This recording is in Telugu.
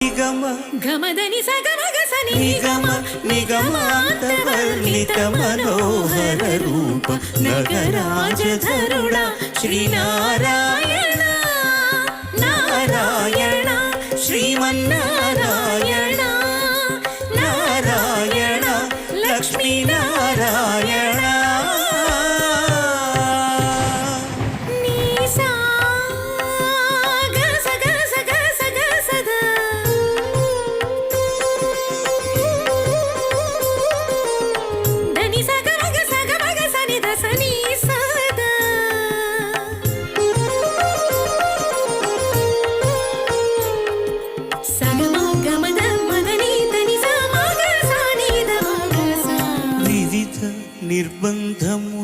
నిగమ గమదని సగమగసని నిగమ నిగమాంతవర్ణిత మనోహర రూప నగరాజధరుడా శ్రీనారాయణ నారాయణ శ్రీమన్నారాయణ నారాయణ లక్ష్మీనారాయణ నిర్బంధము